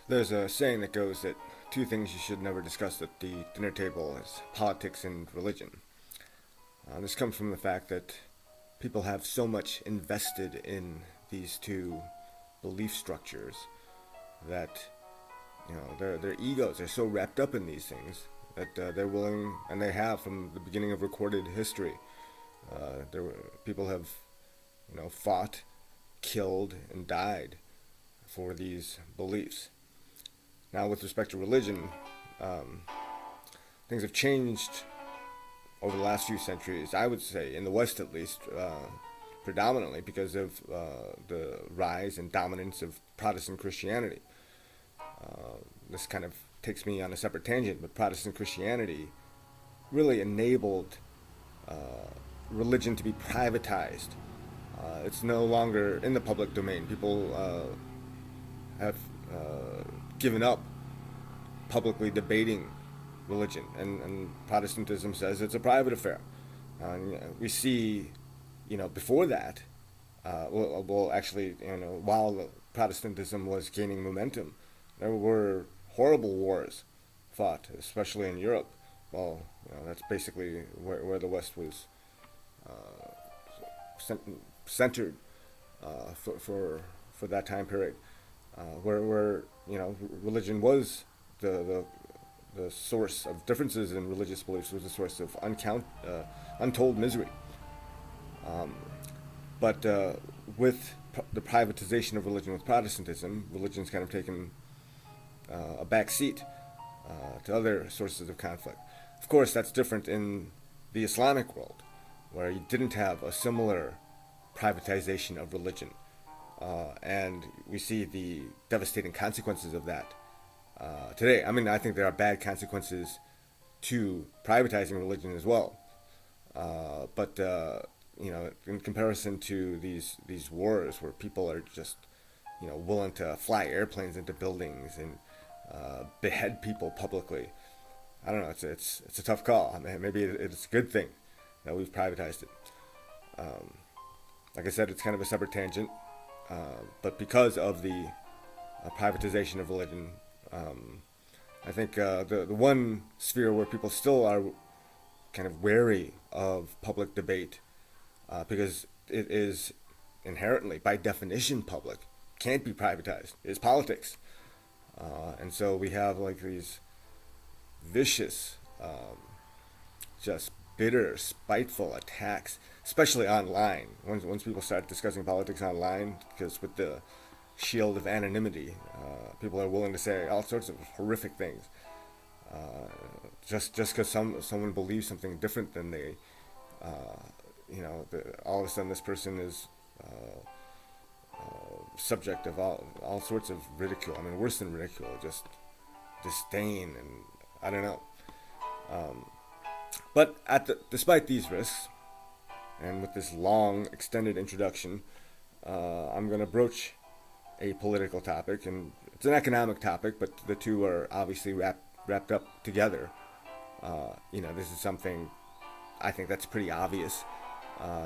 There's a saying that goes that two things you should never discuss at the dinner table is politics and religion. This comes from the fact that people have so much invested in these two belief structures that their egos are so wrapped up in these things that they're willing, and they have from the beginning of recorded history. People have fought, killed, and died for these beliefs. Now, with respect to religion, things have changed over the last few centuries, I would say, in the West at least, predominantly because of the rise and dominance of Protestant Christianity. This kind of takes me on a separate tangent, but Protestant Christianity really enabled religion to be privatized. It's no longer in the public domain. People have given up publicly debating religion, and Protestantism says it's a private affair. We see, before that, actually, while Protestantism was gaining momentum, there were horrible wars fought, especially in Europe. Well, that's basically where the West was centered for that time period, where religion was the source of differences in religious beliefs, was the source of untold misery. But with the privatization of religion with Protestantism, religion's kind of taken a back seat to other sources of conflict. Of course, that's different in the Islamic world, where you didn't have a similar privatization of religion. And we see the devastating consequences of that today. I mean, I think there are bad consequences to privatizing religion as well. But in comparison to these wars where people are just willing to fly airplanes into buildings and behead people publicly, I don't know. It's a tough call. I mean, maybe it's a good thing that we've privatized it. Like I said, it's kind of a separate tangent, but because of the privatization of religion, I think the one sphere where people still are kind of wary of public debate, because it is inherently, by definition, public, can't be privatized, is politics. And so we have like these vicious, just bitter, spiteful attacks, especially online. Once people start discussing politics online, because with the shield of anonymity, people are willing to say all sorts of horrific things, just because someone believes something different than they, all of a sudden this person is subject of all sorts of ridicule. I mean, worse than ridicule, just disdain, and I don't know. But despite these risks, and with this long, extended introduction, I'm going to broach a political topic, and it's an economic topic, but the two are obviously wrapped up together. This is something I think that's pretty obvious.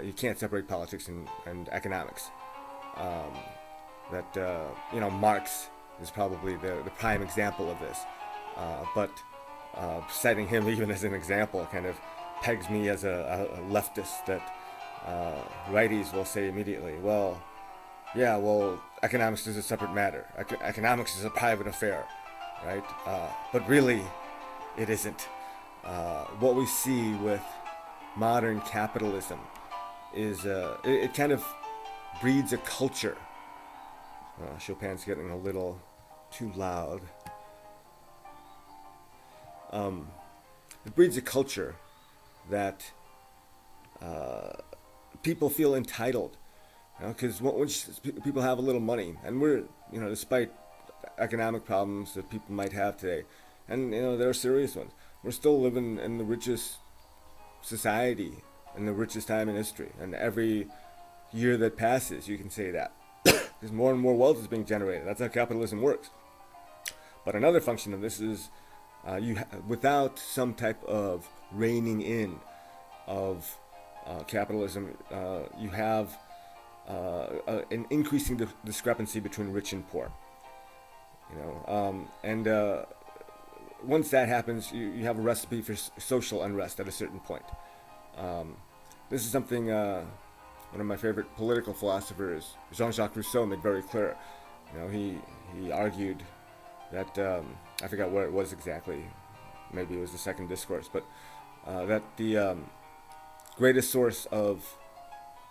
You can't separate politics and economics. Marx is probably the prime example of this. But citing him even as an example kind of pegs me as a leftist that righties will say immediately, well, yeah, well, economics is a separate matter. Economics is a private affair, right? But really, it isn't. What we see with modern capitalism is it kind of breeds a culture. Chopin's getting a little too loud. It breeds a culture that people feel entitled, because once people have a little money, and we're, despite economic problems that people might have today, and there are serious ones, we're still living in the richest society in the richest time in history, and every year that passes, you can say that because more and more wealth is being generated. That's how capitalism works. But another function of this is without some type of reining in of capitalism, you have an increasing discrepancy between rich and poor. And once that happens, you have a recipe for social unrest at a certain point. Um, this is something one of my favorite political philosophers, Jean-Jacques Rousseau, made very clear. He argued that I forgot where it was exactly. Maybe it was the Second Discourse, but that the greatest source of,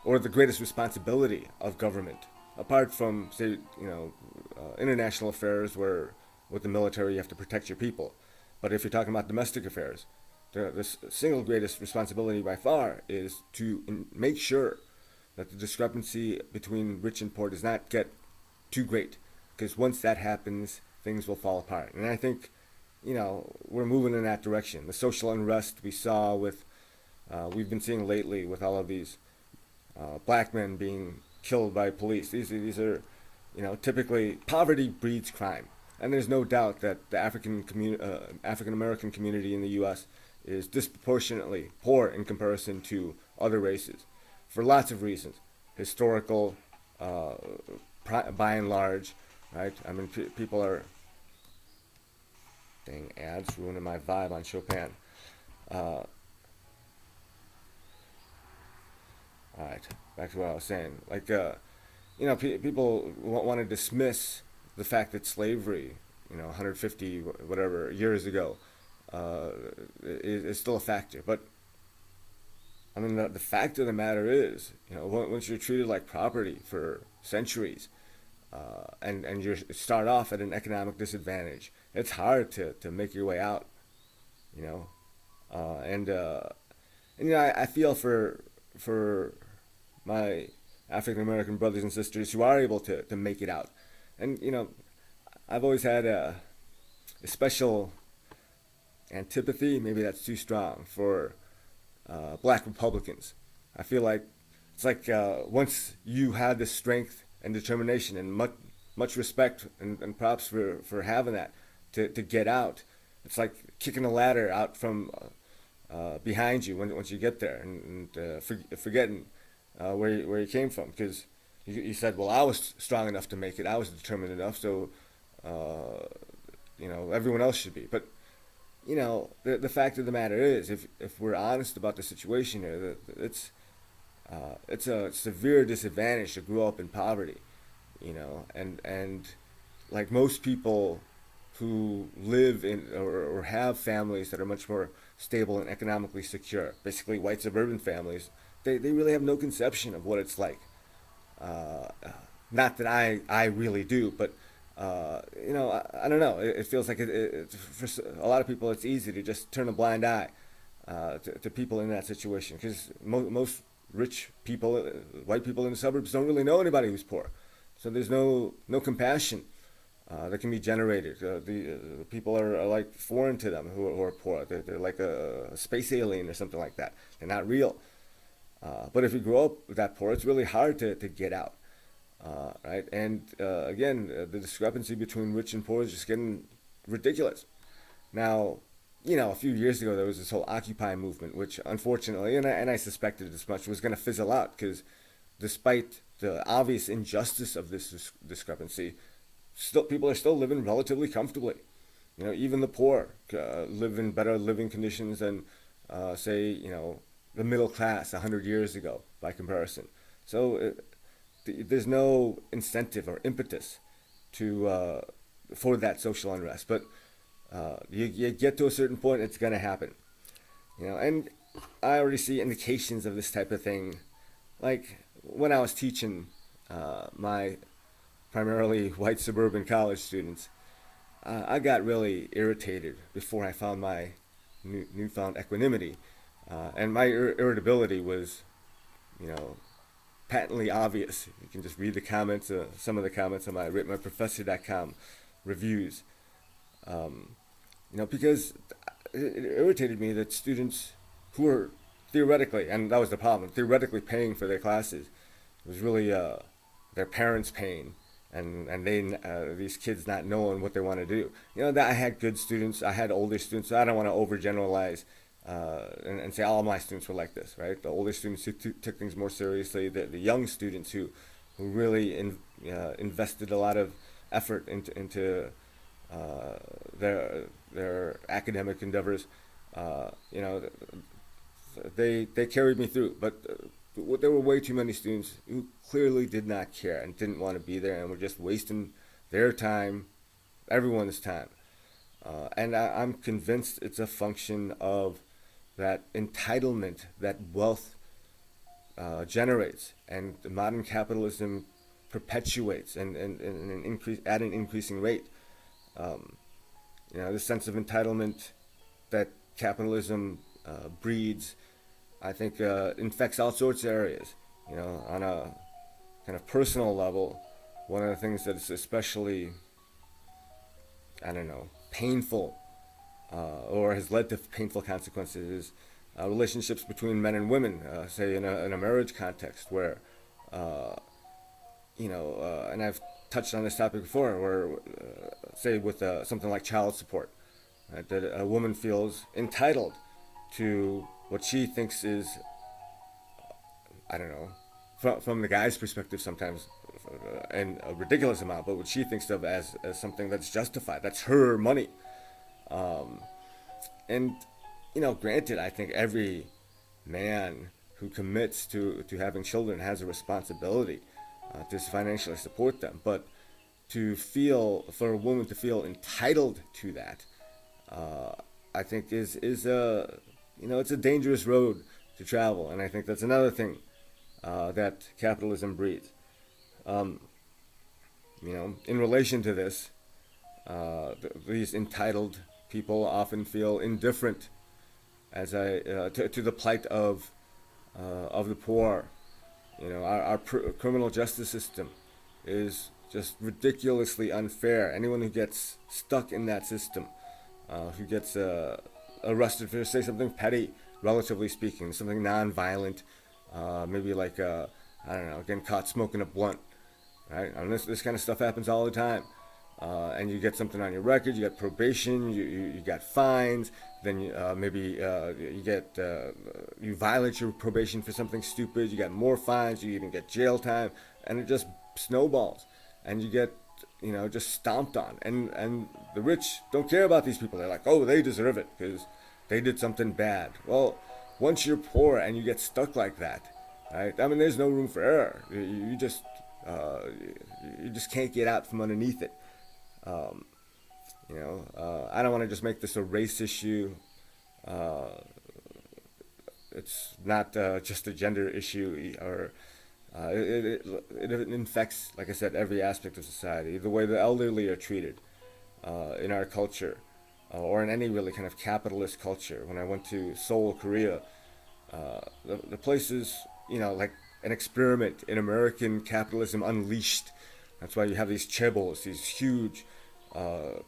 or the greatest responsibility of government, apart from, say, international affairs where with the military you have to protect your people, but if you're talking about domestic affairs, the single greatest responsibility by far is to make sure that the discrepancy between rich and poor does not get too great, because once that happens, things will fall apart. And I think, we're moving in that direction. The social unrest we saw with, we've been seeing lately with all of these black men being killed by police. These are, typically poverty breeds crime, and there's no doubt that the African American community in the U.S. is disproportionately poor in comparison to other races, for lots of reasons, historical, by and large, right? I mean, people are, dang ads ruining my vibe on Chopin. Uh, all right, back to what I was saying. Like, people want to dismiss the fact that slavery, 150 whatever years ago, uh, is still a factor. But I mean, the fact of the matter is, once you're treated like property for centuries, and you start off at an economic disadvantage, it's hard to make your way out. You know, and I feel for my African American brothers and sisters who are able to make it out, and I've always had a special antipathy, maybe that's too strong, for black Republicans. I feel like it's like once you had the strength and determination and much respect and props for having that to get out. It's like kicking a ladder out from behind you once you get there, and forgetting where you came from, because you said, well, I was strong enough to make it, I was determined enough, so everyone else should be. But the fact of the matter is, if we're honest about the situation here, it's a severe disadvantage to grow up in poverty, and like most people who live in or have families that are much more stable and economically secure, basically white suburban families, they really have no conception of what it's like. Uh, Not that I really do, but I don't know. It feels like for a lot of people, it's easy to just turn a blind eye to people in that situation, because most rich people, white people in the suburbs, don't really know anybody who's poor. So there's no compassion that can be generated. The people are like foreign to them who are poor. They're like a space alien or something like that. They're not real. But if you grow up that poor, it's really hard to get out. Right? And again, the discrepancy between rich and poor is just getting ridiculous. Now, a few years ago, there was this whole Occupy movement, which unfortunately, and I suspected as much, was going to fizzle out, because despite the obvious injustice of this discrepancy, still people are still living relatively comfortably. Even the poor live in better living conditions than, say, the middle class 100 years ago by comparison. So there's no incentive or impetus to for that social unrest. But you get to a certain point, it's going to happen. And I already see indications of this type of thing, like when I was teaching my primarily white suburban college students. I got really irritated before I found my newfound equanimity, and my irritability was, you know, patently obvious. You can just read the comments, some of the comments on my ratemyprofessor.com reviews. Because it irritated me that students who were theoretically, and that was the problem, theoretically paying for their classes, it was really their parents paying, and these kids not knowing what they want to do. That I had good students, I had older students. So I don't want to overgeneralize and say all my students were like this, right? The older students who took things more seriously, the young students who really invested a lot of effort into uh, their academic endeavors. You know, they carried me through, but there were way too many students who clearly did not care and didn't want to be there and were just wasting their time, everyone's time. I'm convinced it's a function of that entitlement that wealth generates and the modern capitalism perpetuates and increase at an increasing rate. Um, you know, the sense of entitlement that capitalism breeds, I think, infects all sorts of areas. You know, on a kind of personal level, one of the things that's especially, I don't know, painful or has led to painful consequences is relationships between men and women, say in a marriage context where, uh, and I've touched on this topic before, where, say, with something like child support, right, that a woman feels entitled to what she thinks is, I don't know, from the guy's perspective sometimes, and a ridiculous amount, but what she thinks of as something that's justified. That's her money. Um, and, granted, I think every man who commits to having children has a responsibility to financially support them. But for a woman to feel entitled to that, uh, I think is a, it's a dangerous road to travel. And I think that's another thing that capitalism breeds. Um, in relation to this, these entitled people often feel indifferent to the plight of the poor. Our criminal justice system is just ridiculously unfair. Anyone who gets stuck in that system, who gets arrested for, say, something petty, relatively speaking, something non-violent, maybe like, I don't know, getting caught smoking a blunt, right? I mean, this kind of stuff happens all the time. And you get something on your record, you got probation, you got fines, then maybe you violate your probation for something stupid, you got more fines, you even get jail time, and it just snowballs, and you get just stomped on, and the rich don't care about these people. They're like, oh, they deserve it because they did something bad. Well, once you're poor and you get stuck like that, right? I mean, there's no room for error. Uh, you just can't get out from underneath it. Um, I don't want to just make this a race issue. Uh, it's not just a gender issue, or it infects, like I said, every aspect of society. The way the elderly are treated in our culture, or in any really kind of capitalist culture. When I went to Seoul, Korea, the place is, like an experiment in American capitalism unleashed. That's why you have these chaebols, these huge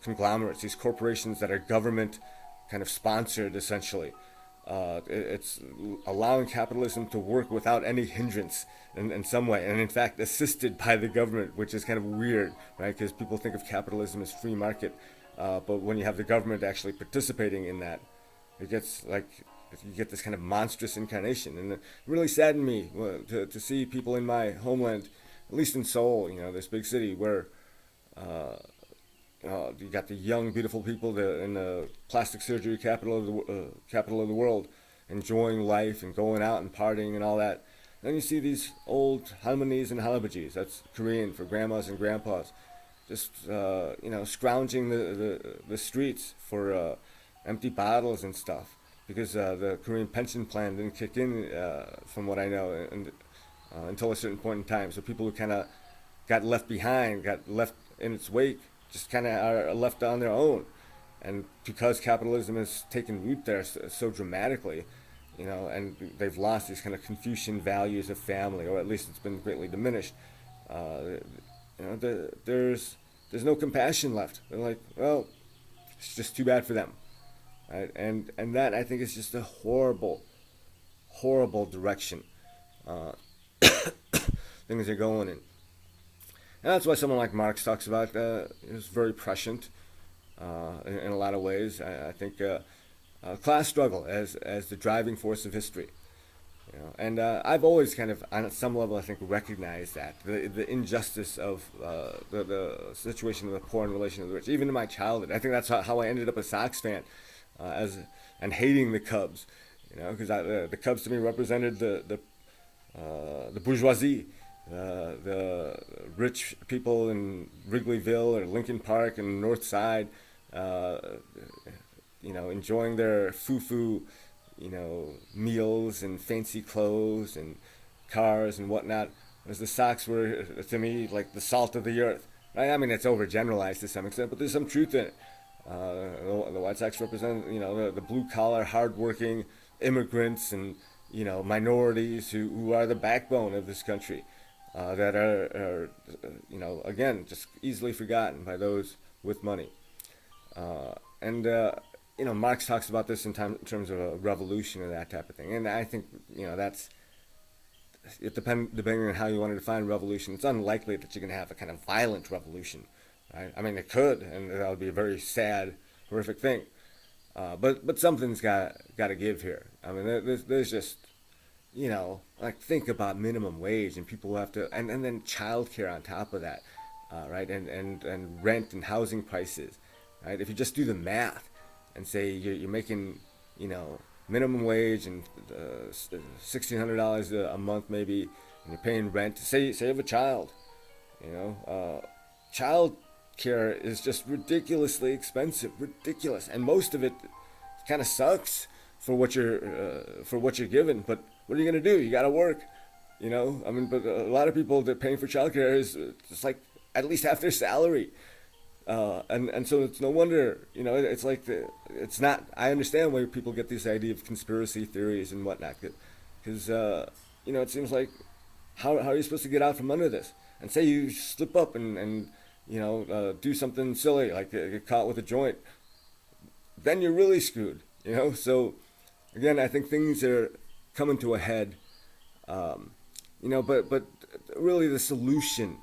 conglomerates, these corporations that are government kind of sponsored, essentially. It's allowing capitalism to work without any hindrance in some way, and in fact assisted by the government, which is kind of weird, right? Because people think of capitalism as free market, but when you have the government actually participating in that, it gets like you get this kind of monstrous incarnation, and it really saddened me to see people in my homeland, at least in Seoul, this big city where uh, you got the young, beautiful people in the plastic surgery capital of the world, enjoying life and going out and partying and all that. Then you see these old halmanis and halabajis, that's Korean for grandmas and grandpas, just scrounging the streets for empty bottles and stuff, because the Korean pension plan didn't kick in, from what I know, until a certain point in time. So people who kind of got left behind, got left in its wake, just kind of are left on their own. And because capitalism has taken root there so dramatically, and they've lost these kind of Confucian values of family, or at least it's been greatly diminished. Uh, there's no compassion left. They're like, well, it's just too bad for them, right? And that, I think, is just a horrible, horrible direction things are going in. And that's why someone like Marx talks about is very prescient in a lot of ways. I think class struggle as the driving force of history. And I've always kind of, on some level, I think, recognized that the injustice of the situation of the poor in relation to the rich, even in my childhood. I think that's how I ended up a Sox fan, and hating the Cubs, because the Cubs to me represented the bourgeoisie, the rich people in Wrigleyville or Lincoln Park and North Side, uh, enjoying their foo-foo, meals and fancy clothes and cars and whatnot. Whereas the Sox were, to me, like the salt of the earth. Right? I mean, it's overgeneralized to some extent, but there's some truth in it. The White Sox represent, the blue-collar, hard-working immigrants and, minorities who are the backbone of this country, that are, again, just easily forgotten by those with money. And Marx talks about this in terms of a revolution and that type of thing. And I think, that's depending on how you want to define revolution. It's unlikely that you're going to have a kind of violent revolution, right? I mean, it could, and that would be a very sad, horrific thing. But something's got to give here. I mean, there's just, like think about minimum wage and people have to, and then childcare on top of that, right? And rent and housing prices, right? If you just do the math and say you're making, minimum wage and $1,600 a month maybe, and you're paying rent. Say you have a child, child care is just ridiculously expensive, ridiculous, and most of it kind of sucks for what you're given. But what are you gonna do? You gotta work, I mean, but a lot of people that paying for childcare is just like at least half their salary. And so it's no wonder, it's like it's not. I understand why people get this idea of conspiracy theories and whatnot, because it seems like how are you supposed to get out from under this? And say you slip up and do something silly like get caught with a joint, then you're really screwed. So again, I think things are coming to a head. But really the solution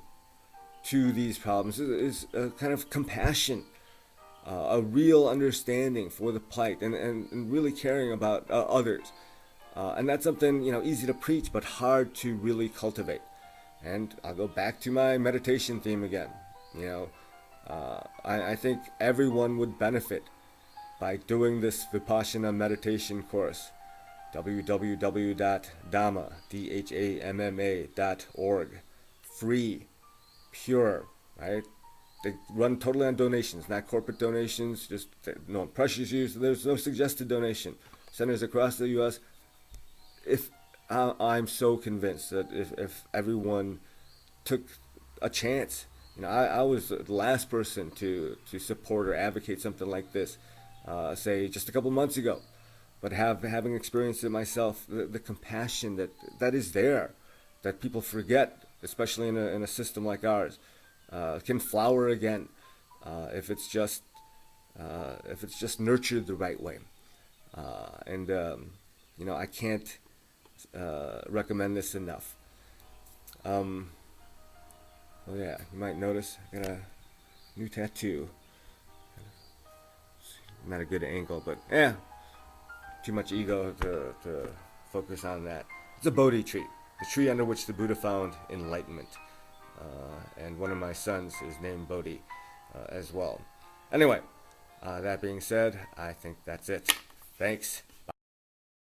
to these problems is a kind of compassion, a real understanding for the plight, and really caring about others. And that's something, easy to preach, but hard to really cultivate. And I'll go back to my meditation theme again. I think everyone would benefit by doing this Vipassana meditation course. www.dhamma.org. Free, pure, right? They run totally on donations, not corporate donations, just no one pressures you, so there's no suggested donation. Centers across the U.S. If I'm so convinced that if everyone took a chance, I was the last person to support or advocate something like this, say just a couple months ago, but having experienced it myself, the compassion that is there, that people forget, especially in a system like ours, can flower again if it's just nurtured the right way. I can't recommend this enough. Well, yeah, you might notice I got a new tattoo. Not a good angle, but yeah, too much ego to focus on that. It's a Bodhi tree, the tree under which the Buddha found enlightenment. And one of my sons is named Bodhi as well. Anyway, that being said, I think that's it. Thanks.